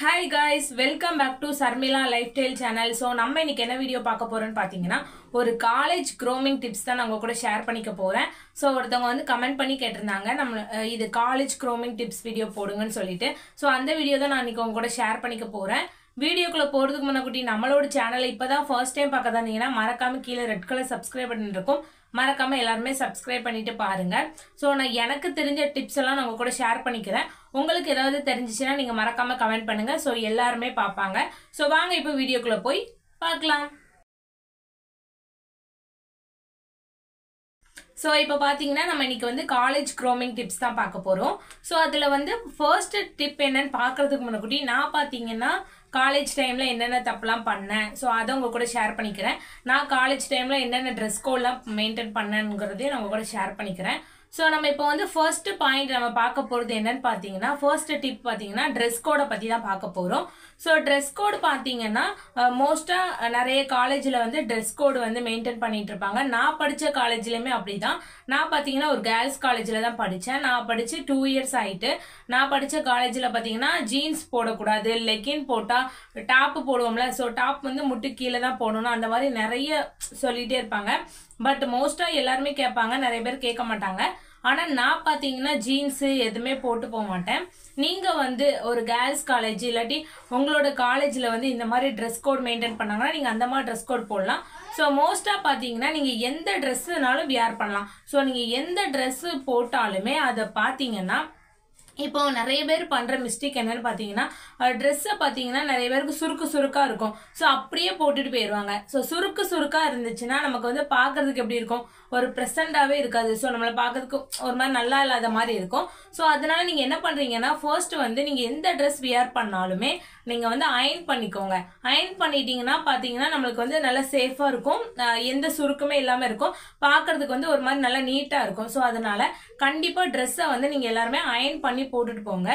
Hi guys, welcome back to Sarmila Lifestyle channel. So நம்ம இன்னைக்கு என்ன வீடியோ பார்க்க போறோம்னு பாத்தீங்கன்னா ஒரு காலேஜ் grooming டிப்ஸ் தான் நான் உங்க கூட ஷேர் பண்ணிக்க போறேன். சோ ஒருத்தவங்க வந்து கமெண்ட் பண்ணி கேட்டிருந்தாங்க நம்ம இது காலேஜ் grooming டிப்ஸ் வீடியோ போடுங்கன்னு சொல்லிட்டு. சோ அந்த வீடியோ தான் நான் இன்னைக்கு உங்க கூட ஷேர் பண்ணிக்க போறேன். வீடியோக்குள்ள போறதுக்கு முன்னாடி நம்மளோட சேனலை இப்பதான் ஃபர்ஸ்ட் டைம் பார்க்க தானீங்கன்னா மறக்காம கீழ ரெட் கலர் சப்ஸ்கிரைப் பட்டன் இருக்கும். மறக்காம எல்லாரும் சப்ஸ்கிரைப் பண்ணிட்டு பாருங்க. சோ நான் எனக்கு தெரிஞ்ச டிப்ஸ் எல்லாம் நான் உங்க கூட ஷேர் பண்ணிக்கிறேன். உங்களுக்கு ஏதாவது தெரிஞ்சிச்சுனா நீங்க மறக்காம கமெண்ட் பண்ணுங்க. சோ எல்லாரும் பாப்பாங்க. சோ வாங்க இப்போ வீடியோக்குள்ள போய் பார்க்கலாம். சோ இப்போ பாத்தீங்கன்னா நம்ம இன்னைக்கு வந்து காலேஜ் grooming டிப்ஸ் தான் பார்க்க போறோம். சோ அதுல வந்து ஃபர்ஸ்ட் டிப் என்னன்னு பார்க்கிறதுக்கு முன்னாடி நான் பாத்தீங்கன்னா காலேஜ் டைம்ல என்னென்ன தப்புலாம் பண்ணேன் சோ அத உங்க கூட ஷேர் பண்ணிக்கிறேன். நான் காலேஜ் டைம்ல என்னென்ன Dress கோட்லாம் மெயின்டைன் பண்ணேன்ங்கறதையும் நான் உங்க கூட ஷேர் பண்ணிக்கிறேன். சோ நம்ம இப்போ வந்து ஃபர்ஸ்ட் பாயிண்ட் நம்ம பார்க்க போறது என்னன்னு பாத்தீங்கன்னா ஃபர்ஸ்ட் டிப் பாத்தீங்கன்னா Dress கோட பத்தி தான் பார்க்க போறோம். சோ Dress கோட் பாத்தீங்கன்னா மோஸ்டா நிறைய காலேஜ்ல வந்து Dress கோட் வந்து மெயின்டைன் பண்ணிட்டு இருப்பாங்க. நான் படிச்ச காலேஜ்லயுமே அப்படிதான். நான் பாத்தீங்கன்னா ஒரு கேர்ள்ஸ் காலேஜ்ல தான் படிச்சேன். நான் படிச்சு 2 இயர்ஸ் ஆயிட்டு. நான் படிச்ச காலேஜ்ல பாத்தீங்கன்னா ஜீன்ஸ் போடக்கூடாது, லெகின் போட்டா டாப் போடுவோம்ல, சோ டாப் வந்து முட்டு கீழே தான் போடணும், அந்த மாதிரி நிறைய சொல்லிட்டே இருப்பாங்க. பட் மோஸ்டா எல்லாருமே கேட்பாங்க, நிறைய பேர் கேட்க மாட்டாங்க. ஆனா நான் பாத்தீங்கன்னா ஜீன்ஸ் எதுவுமே போட்டு போக மாட்டேன். நீங்க வந்து ஒரு கேர்ள்ஸ் காலேஜ் இல்லாட்டி உங்களோட காலேஜ்ல வந்து இந்த மாதிரி ட்ரெஸ் கோட் மெயின்டைன் பண்ணாங்கன்னா நீங்க அந்த மாதிரி ட்ரெஸ் கோட் போடலாம். சோ மோஸ்டா பாத்தீங்கன்னா நீங்க எந்த ட்ரெஸ்னாலும் வியர் பண்ணலாம். சோ நீங்க எந்த ட்ரெஸ் போட்டாலுமே அதை பாத்தீங்கன்னா இப்போ நிறைய பேர் பண்ற மிஸ்டேக் என்னன்னு பாத்தீங்கன்னா ட்ரெஸ்ஸை பாத்தீங்கன்னா நிறைய பேருக்கு சுருக்கு சுருக்கா இருக்கும். சோ அப்படியே போட்டுட்டு போயிருவாங்க. சோ சுருக்கு சுருக்கா இருந்துச்சுன்னா நமக்கு வந்து பாக்குறதுக்கு எப்படி இருக்கும், ஒரு பிரசன்டாவே இருக்காது. சோ நம்மள பாக்குறதுக்கு ஒரு மாதிரி நல்லா இல்லாத மாதிரி இருக்கும். சோ அதனால நீங்க என்ன பண்றீங்கன்னா ஃபர்ஸ்ட் வந்து நீங்க எந்த ட்ரெஸ் வியர் பண்ணாலுமே நீங்க வந்து அயன் பண்ணிக்கோங்க. அயன் பண்ணிட்டீங்கன்னா பாத்தீங்கன்னா நம்மளுக்கு வந்து நல்லா சேஃபா இருக்கும், எந்த சுருக்குமே இல்லாம இருக்கும், பாக்குறதுக்கு வந்து ஒரு மாதிரி நல்லா நீட்டா இருக்கும். சோ அதனால கண்டிப்பா ட்ரெஸ்ஸை வந்து நீங்க எல்லாருமே அயன் பண்ணி போட்டுட்டு போங்க.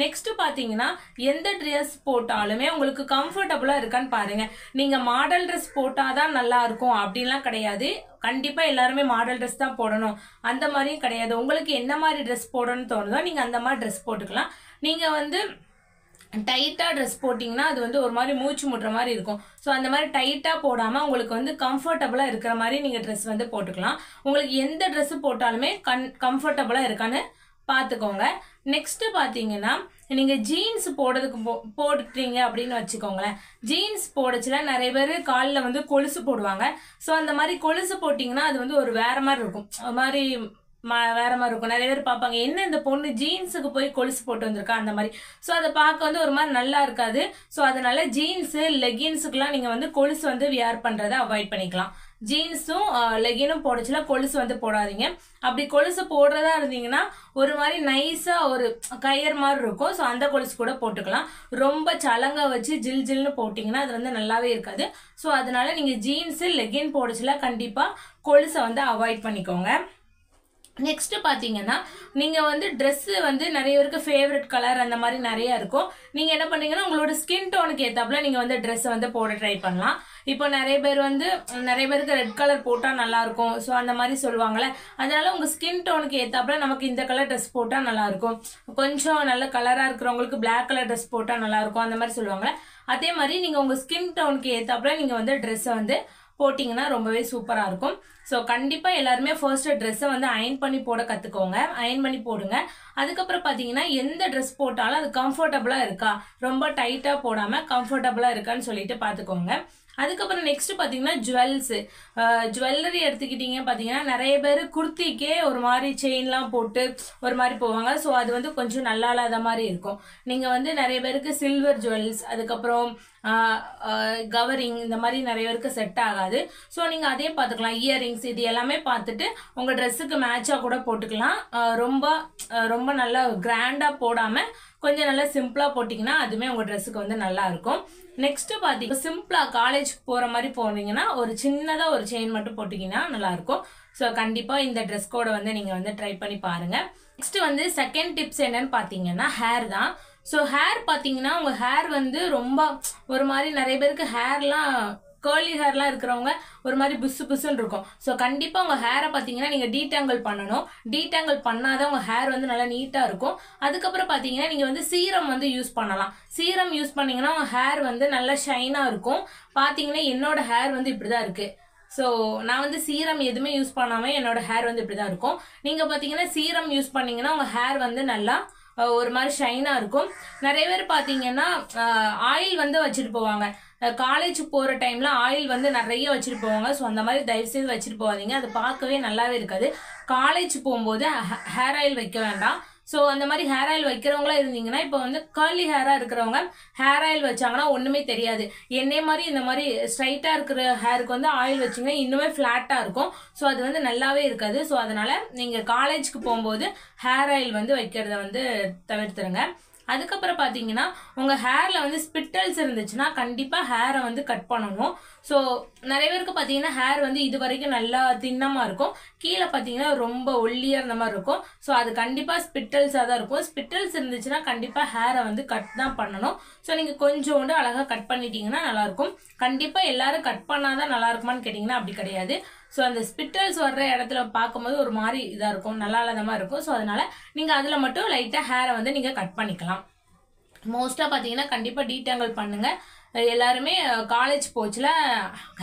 நெக்ஸ்ட் பாத்தீங்கன்னா எந்த ட்ரெஸ் போட்டாலுமே உங்களுக்கு கம்ஃபர்டபுளா இருக்கான்னு பாருங்க. நீங்க மாடல் ட்ரெஸ் போட்டாதான் நல்லா இருக்கும் அப்படின்லாம் கிடையாது. கண்டிப்பா எல்லாருமே மாடல் ட்ரெஸ் தான் போடணும் அந்த மாதிரியும் கிடையாது. உங்களுக்கு என்ன மாதிரி ட்ரெஸ் போடணும்னு தோணுதோ நீங்க அந்த மாதிரி ட்ரெஸ் போட்டுக்கலாம். நீங்க வந்து டைட்டா ட்ரெஸ் போட்டீங்கன்னா அது வந்து ஒரு மாதிரி மூச்சு முட்டுற மாதிரி இருக்கும். ஸோ அந்த மாதிரி டைட்டா போடாம உங்களுக்கு வந்து கம்ஃபர்டபுளா இருக்கிற மாதிரி நீங்க ட்ரெஸ் வந்து போட்டுக்கலாம். உங்களுக்கு எந்த ட்ரெஸ் போட்டாலுமே கம்ஃபர்டபுளா இருக்கான்னு பாத்துக்கோங்க. நெக்ஸ்ட் பாத்தீங்கன்னா நீங்க ஜீன்ஸ் போட்டுட்டீங்க அப்படின்னு வச்சுக்கோங்களேன். ஜீன்ஸ் போடச்சுல நிறைய பேர் காலில் வந்து கொலுசு போடுவாங்க. ஸோ அந்த மாதிரி கொலுசு போட்டீங்கன்னா அது வந்து ஒரு வேற மாதிரி இருக்கும், ஒரு மாதிரி வேற மாதிரி இருக்கும். நிறைய பேர் பார்ப்பாங்க, என்ன இந்த பொண்ணு ஜீன்ஸுக்கு போய் கொலுசு போட்டு வந்திருக்கா அந்த மாதிரி. ஸோ அதை பார்க்க வந்து ஒரு மாதிரி நல்லா இருக்காது. ஸோ அதனால ஜீன்ஸு லெகின்ஸுக்குலாம் நீங்க வந்து கொலுசு வந்து வியர் பண்றதை அவாய்ட் பண்ணிக்கலாம். ஜீன்ஸும் லெகினும் போடச்சுல கொலுசு வந்து போடாதீங்க. அப்படி கொலுசு போடுறதா இருந்தீங்கன்னா ஒரு மாதிரி நைஸா ஒரு கயர் மாதிரி இருக்கும். ஸோ அந்த கொலுசு கூட போட்டுக்கலாம். ரொம்ப சலங்க வச்சு ஜில் ஜில்னு போட்டீங்கன்னா அது வந்து நல்லாவே இருக்காது. ஸோ அதனால நீங்க ஜீன்ஸு லெகின் போடச்சுல கண்டிப்பா கொலுசை வந்து அவாய்ட் பண்ணிக்கோங்க. நெக்ஸ்ட் பாத்தீங்கன்னா நீங்க வந்து ட்ரெஸ் வந்து நிறைய பேருக்கு ஃபேவரட் கலர் அந்த மாதிரி நிறைய இருக்கும். நீங்க என்ன பண்ணீங்கன்னா உங்களோட ஸ்கின் டோனுக்கு ஏத்தாப்புல நீங்க வந்து ட்ரெஸ் வந்து போட ட்ரை பண்ணலாம். இப்போ நிறைய பேருக்கு ரெட் கலர் போட்டா நல்லா இருக்கும் ஸோ அந்த மாதிரி சொல்லுவாங்கல்ல. அதனால உங்க ஸ்கின் டோனுக்கு ஏத்தாப்புல நமக்கு இந்த கலர் ட்ரெஸ் போட்டா நல்லா இருக்கும், கொஞ்சம் நல்ல கலரா இருக்கிறவங்களுக்கு பிளாக் கலர் ட்ரெஸ் போட்டா நல்லா இருக்கும் அந்த மாதிரி சொல்லுவாங்கல்ல. அதே மாதிரி நீங்க உங்க ஸ்கின் டோனுக்கு ஏத்தாப்புல நீங்க வந்து ட்ரெஸ்ஸை வந்து போட்டீங்கன்னா ரொம்பவே சூப்பரா இருக்கும். ஸோ கண்டிப்பா எல்லாருமே ஃபர்ஸ்ட் ட்ரெஸ்ஸை வந்து அயன் பண்ணி போட கத்துக்கோங்க, அயன் பண்ணி போடுங்க. அதுக்கப்புறம் பாத்தீங்கன்னா எந்த ட்ரெஸ் போட்டாலும் அது கம்ஃபர்டபுளா இருக்கா, ரொம்ப டைட்டா போடாம கம்ஃபர்டபுளா இருக்கான்னு சொல்லிட்டு பாத்துக்கோங்க. அதுக்கப்புறம் நெக்ஸ்ட் பாத்தீங்கன்னா ஜுவல்லரி எடுத்துக்கிட்டீங்க பாத்தீங்கன்னா நிறைய பேர் குர்த்திக்கே ஒரு மாதிரி செயின்லாம் போட்டு ஒரு மாதிரி போவாங்க. ஸோ அது வந்து கொஞ்சம் நல்லா இல்லாத மாதிரி இருக்கும். நீங்க வந்து நிறைய பேருக்கு சில்வர் ஜுவல்ஸ் அதுக்கப்புறம் கவரிங் இந்த மாதிரி நிறைய பேருக்கு செட் ஆகாது. ஸோ நீங்க அதே பார்த்துக்கலாம். இயரிங்ஸ் இது எல்லாமே பார்த்துட்டு உங்க ட்ரெஸ்ஸுக்கு மேட்சா கூட போட்டுக்கலாம். ரொம்ப நல்லா கிராண்டா போடாம கொஞ்சம் நல்லா சிம்பிளா போட்டீங்கன்னா அதுவுமே உங்க ட்ரெஸ்ஸுக்கு வந்து நல்லா இருக்கும். நெக்ஸ்ட் பாத்தீங்கன்னா சிம்பிளா காலேஜ் போற மாதிரி போனீங்கன்னா ஒரு சின்னதா ஒரு செயின் மட்டும் போட்டீங்கன்னா நல்லா இருக்கும். ஸோ கண்டிப்பா இந்த ட்ரெஸ் கோட வந்து நீங்க வந்து ட்ரை பண்ணி பாருங்க. நெக்ஸ்ட் வந்து செகண்ட் டிப்ஸ் என்னன்னு பாத்தீங்கன்னா ஹேர் தான். ஸோ ஹேர் பாத்தீங்கன்னா உங்க ஹேர் வந்து ரொம்ப ஒரு மாதிரி நிறைய பேருக்கு ஹேர்லாம் கேர்லி ஹேர்லாம் இருக்கிறவங்க ஒரு மாதிரி புசு புசுன்னு இருக்கும். ஸோ கண்டிப்பாக உங்கள் ஹேரை பார்த்தீங்கன்னா நீங்கள் டீடாங்கிள் பண்ணணும். டீடாங்கிள் பண்ணாதான் உங்கள் ஹேர் வந்து நல்லா நீட்டாக இருக்கும். அதுக்கப்புறம் பார்த்தீங்கன்னா நீங்கள் வந்து சீரம் வந்து யூஸ் பண்ணலாம். சீரம் யூஸ் பண்ணீங்கன்னா உங்கள் ஹேர் வந்து நல்லா ஷைனாக இருக்கும். பார்த்தீங்கன்னா என்னோட ஹேர் வந்து இப்படி தான் இருக்குது. ஸோ நான் வந்து சீரம் எதுவுமே யூஸ் பண்ணாமல் என்னோட ஹேர் வந்து இப்படி தான் இருக்கும். நீங்கள் பார்த்தீங்கன்னா சீரம் யூஸ் பண்ணீங்கன்னா உங்கள் ஹேர் வந்து நல்லா ஒரு மாதிரி ஷைனாக இருக்கும். நிறைய பேர் பார்த்தீங்கன்னா ஆயில் வந்து வச்சுட்டு போவாங்க. காலேஜ் போகிற டைமில் ஆயில் வந்து நிறைய வச்சுட்டு போவாங்க. ஸோ அந்த மாதிரி தயவுசெய்து வச்சுட்டு போகாதீங்க. அது பார்க்கவே நல்லாவே இருக்காது. காலேஜ் போகும்போது ஹேர் ஆயில் வைக்க வேண்டாம். ஸோ அந்த மாதிரி ஹேர் ஆயில் வைக்கிறவங்களா இருந்தீங்கன்னா இப்போ வந்து கர்லி ஹேராக இருக்கிறவங்க ஹேர் ஆயில் வச்சாங்கன்னா ஒன்றுமே தெரியாது. என்னே மாதிரி இந்த மாதிரி ஸ்ட்ரைட்டாக இருக்கிற ஹேருக்கு வந்து ஆயில் வச்சிங்கன்னா இன்னுமே ஃப்ளாட்டாக இருக்கும். ஸோ அது வந்து நல்லாவே இருக்காது. ஸோ அதனால் நீங்கள் காலேஜுக்கு போகும்போது ஹேர் ஆயில் வந்து வைக்கிறத வந்து தவிர்த்துருங்க. அதுக்கப்புறம் பார்த்தீங்கன்னா உங்கள் ஹேரில் வந்து ஸ்பிட்டல்ஸ் இருந்துச்சுன்னா கண்டிப்பாக ஹேரை வந்து கட் பண்ணணும். ஸோ நிறைய பேருக்கு பார்த்தீங்கன்னா ஹேர் வந்து இது வரைக்கும் நல்லா தின்னமாக இருக்கும். கீழே பார்த்தீங்கன்னா ரொம்ப ஒல்லியாக இருந்த மாதிரி இருக்கும். ஸோ அது கண்டிப்பாக ஸ்பிட்டல்ஸாக தான் இருக்கும். ஸ்பிட்டல்ஸ் இருந்துச்சுன்னா கண்டிப்பாக ஹேரை வந்து கட் தான் பண்ணணும். ஸோ நீங்கள் கொஞ்சோண்டு அழகாக கட் பண்ணிட்டீங்கன்னா நல்லாயிருக்கும். கண்டிப்பாக எல்லாரும் கட் பண்ணாதான் நல்லா இருக்குமான்னு கேட்டிங்கன்னா அப்படி கிடையாது. ஸோ அந்த ஸ்பிட்டல்ஸ் வர்ற இடத்துல பார்க்கும்போது ஒரு மாதிரி இதாக இருக்கும், நல்லா இல்லாத மாதிரி இருக்கும். ஸோ அதனால நீங்கள் அதில் மட்டும் லைட்டாக ஹேரை வந்து நீங்கள் கட் பண்ணிக்கலாம். மோஸ்ட்டாக பார்த்தீங்கன்னா கண்டிப்பாக டீடாங்கிள் பண்ணுங்கள். எல்லாருமே காலேஜ் போச்சுல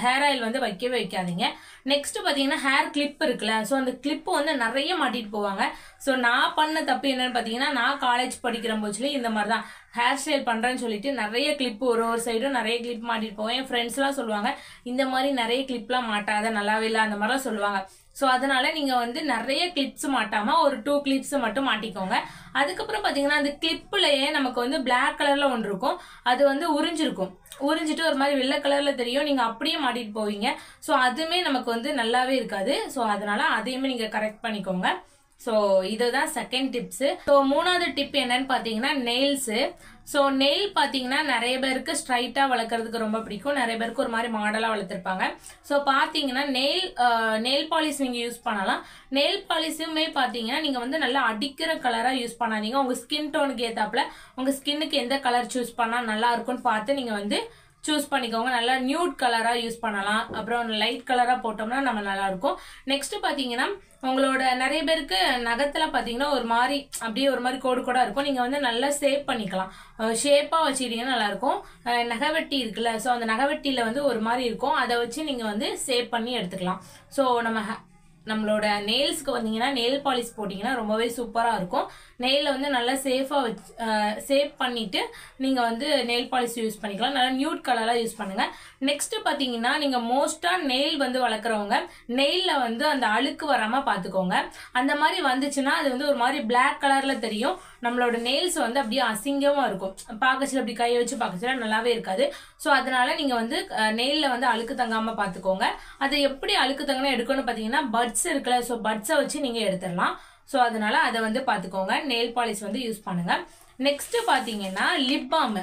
ஹேர் ஆயில் வந்து வைக்கவே வைக்காதீங்க. நெக்ஸ்ட் பார்த்தீங்கன்னா ஹேர் கிளிப் இருக்குல்ல, ஸோ அந்த கிளிப்பு வந்து நிறைய மாட்டிட்டு போவாங்க. ஸோ நான் பண்ண தப்பு என்னன்னு பார்த்தீங்கன்னா நான் காலேஜ் படிக்கிற போச்சுலேயும் இந்த மாதிரி தான் ஹேர் ஸ்டைல் பண்ணுறேன்னு சொல்லிட்டு நிறைய கிளிப்பு ஒரு சைடும் நிறைய கிளிப் மாட்டிட்டு போவேன். என் ஃப்ரெண்ட்ஸ்லாம் சொல்லுவாங்க இந்த மாதிரி நிறைய கிளிப்லாம் மாட்டாத நல்லாவே இல்லை அந்த மாதிரிலாம் சொல்லுவாங்க. ஸோ அதனால நீங்கள் வந்து நிறைய கிளிப்ஸ் மாட்டாமல் ஒரு 2 கிளிப்ஸ் மட்டும் மாட்டிக்கோங்க. அதுக்கப்புறம் பார்த்தீங்கன்னா அந்த கிளிப்புலையே நமக்கு வந்து பிளாக் கலரில் ஒன்று இருக்கும். அது வந்து உறிஞ்சிட்டு ஒரு மாதிரி வெள்ளை கலரில் தெரியும். நீங்கள் அப்படியே மாட்டிட்டு போவீங்க. ஸோ அதுவுமே நமக்கு வந்து நல்லாவே இருக்காது. ஸோ அதனால அதையுமே நீங்கள் கரெக்ட் பண்ணிக்கோங்க. ஸோ இதுதான் செகண்ட் டிப்ஸு. ஸோ மூணாவது டிப் என்னன்னு பார்த்தீங்கன்னா நெயில்ஸு. ஸோ நெயில் பார்த்தீங்கன்னா நிறைய பேருக்கு ஸ்ட்ரைட்டாக வளர்க்குறதுக்கு ரொம்ப பிடிக்கும். நிறைய பேருக்கு ஒரு மாதிரி மாடலாக வளர்த்துருப்பாங்க. ஸோ பார்த்தீங்கன்னா நெயில் பாலிஷ் நீங்கள் யூஸ் பண்ணலாம். நெயில் பாலிஷுமே பார்த்தீங்கன்னா நீங்கள் வந்து நல்லா அடிக்கிற கலராக யூஸ் பண்ணாதீங்க. உங்கள் ஸ்கின் டோனுக்கு ஏற்றாப்புல உங்கள் ஸ்கின்னுக்கு எந்த கலர் சூஸ் பண்ணால் நல்லா இருக்கும்னு பார்த்து நீங்கள் வந்து சூஸ் பண்ணிக்கோங்க. நல்லா நியூட் கலராக யூஸ் பண்ணலாம். அப்புறம் லைட் கலராக போட்டோம்னா நம்ம நல்லாயிருக்கும். நெக்ஸ்ட் பார்த்தீங்கன்னா உங்களோட நிறைய பேருக்கு நகத்தில் பார்த்தீங்கன்னா ஒரு மாதிரி அப்படியே ஒரு மாதிரி கோடு கூட இருக்கும். நீங்கள் வந்து நல்லா ஷேப் பண்ணிக்கலாம். ஷேப்பாக வச்சுக்கிட்டீங்கன்னா நல்லாயிருக்கும். நகைவெட்டி இருக்குல்ல, ஸோ அந்த நகைவெட்டியில் வந்து ஒரு மாதிரி இருக்கும். அதை வச்சு நீங்கள் வந்து ஷேப் பண்ணி எடுத்துக்கலாம். ஸோ நம்மளோட நெயில்ஸ்க்கு வந்தீங்கன்னா நெயில் பாலிஷ் போட்டிங்கன்னா ரொம்பவே சூப்பராக இருக்கும். நெயிலில் வந்து நல்லா சேஃப் பண்ணிவிட்டு நீங்கள் வந்து நெயில் பாலிஷ் யூஸ் பண்ணிக்கலாம். நல்லா நியூட் கலராக யூஸ் பண்ணுங்கள். நெக்ஸ்ட்டு பார்த்தீங்கன்னா நீங்கள் மோஸ்ட்டாக நெயில் வந்து வளர்க்குறவங்க நெயிலில் வந்து அந்த அழுக்கு வராமல் பார்த்துக்கோங்க. அந்த மாதிரி வந்துச்சுன்னா அது வந்து ஒரு மாதிரி பிளாக் கலரில் தெரியும். நம்மளோட நெயில்ஸ் வந்து அப்படியே அசிங்கமாக இருக்கும். பார்க்கச்சில அப்படி கையை வச்சு பார்க்கச்சில நல்லாவே இருக்காது. ஸோ அதனால நீங்கள் வந்து நெயிலில் வந்து அழுக்கு தங்காமல் பார்த்துக்கோங்க. அதை எப்படி அழுக்கு தங்கணும் எடுக்கணும்னு பார்த்தீங்கன்னா பட்ஸ் இருக்குல்ல, ஸோ பட்ஸை வச்சு நீங்கள் எடுத்துடலாம். ஸோ அதனால அதை வந்து பார்த்துக்கோங்க. நெயில் பாலிஷ் வந்து யூஸ் பண்ணுங்கள். நெக்ஸ்ட் பார்த்தீங்கன்னா லிப் பாம்.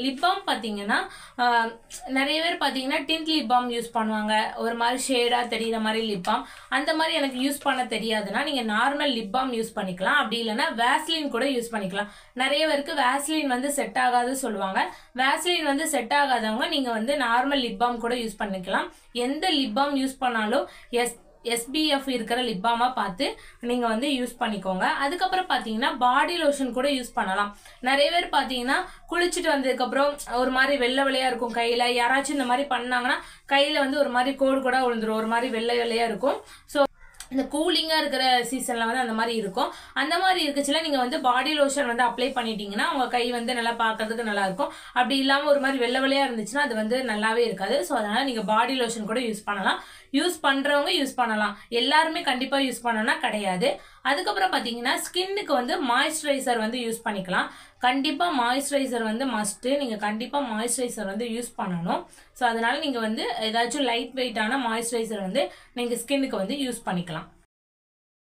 லிப் பாம் பார்த்தீங்கன்னா நிறைய பேர் பார்த்தீங்கன்னா டிண்ட் லிப் பாம் யூஸ் பண்ணுவாங்க. ஒரு மாதிரி ஷேடாக தெரிகிற மாதிரி லிப் பாம். அந்த மாதிரி எனக்கு யூஸ் பண்ண தெரியாதுன்னா நீங்கள் நார்மல் லிப் பாம் யூஸ் பண்ணிக்கலாம். அப்படி இல்லைன்னா வேஸ்லின் கூட யூஸ் பண்ணிக்கலாம். நிறைய பேருக்கு வேஸ்லின் வந்து செட் ஆகாது சொல்லுவாங்க. வேஸ்லின் வந்து செட் ஆகாதவங்க நீங்கள் வந்து நார்மல் லிப் பாம் கூட யூஸ் பண்ணிக்கலாம். எந்த லிப் பாம் யூஸ் பண்ணாலும் SPF இருக்கிற லிப் பாமா பார்த்து நீங்க வந்து யூஸ் பண்ணிக்கோங்க. அதுக்கப்புறம் பாத்தீங்கன்னா பாடி லோஷன் கூட யூஸ் பண்ணலாம். நிறைய பேர் பாத்தீங்கன்னா குளிச்சுட்டு வந்ததுக்கு அப்புறம் ஒரு மாதிரி வெள்ளை வெள்ளையா இருக்கும் கையில. யாராச்சும் இந்த மாதிரி பண்ணாங்கன்னா கையில வந்து ஒரு மாதிரி கோடு கூட விழுந்துரும். ஒரு மாதிரி வெள்ளை வெள்ளையா இருக்கும். ஸோ இந்த கூலிங்காக இருக்கிற சீசனில் வந்து அந்த மாதிரி இருக்கும். அந்த மாதிரி இருக்குச்சுல நீங்கள் வந்து பாடி லோஷன் வந்து அப்ளை பண்ணிட்டீங்கன்னா உங்கள் கை வந்து நல்லா பார்க்கறதுக்கு நல்லா இருக்கும். அப்படி இல்லாமல் ஒரு மாதிரி வெள்ளை வெள்ளையாக இருந்துச்சுன்னா அது வந்து நல்லாவே இருக்காது. ஸோ அதனால் நீங்கள் பாடி லோஷன் கூட யூஸ் பண்ணலாம். யூஸ் பண்ணுறவங்க யூஸ் பண்ணலாம். எல்லாருமே கண்டிப்பாக யூஸ் பண்ணணும்னா கிடையாது. அதுக்கப்புறம் பார்த்தீங்கன்னா ஸ்கின்னுக்கு வந்து மாய்ஸ்சரைசர் வந்து யூஸ் பண்ணிக்கலாம். கண்டிப்பாக மாய்ஸ்சரைசர் வந்து மஸ்ட்டு. நீங்கள் கண்டிப்பாக மாய்ஸ்சரைசர் வந்து யூஸ் பண்ணணும். ஸோ அதனால் நீங்கள் வந்து ஏதாச்சும் லைட் வெயிட்டான மாய்ஸ்சரைசர் வந்து நீங்கள் ஸ்கின்னுக்கு வந்து யூஸ் பண்ணிக்கலாம்.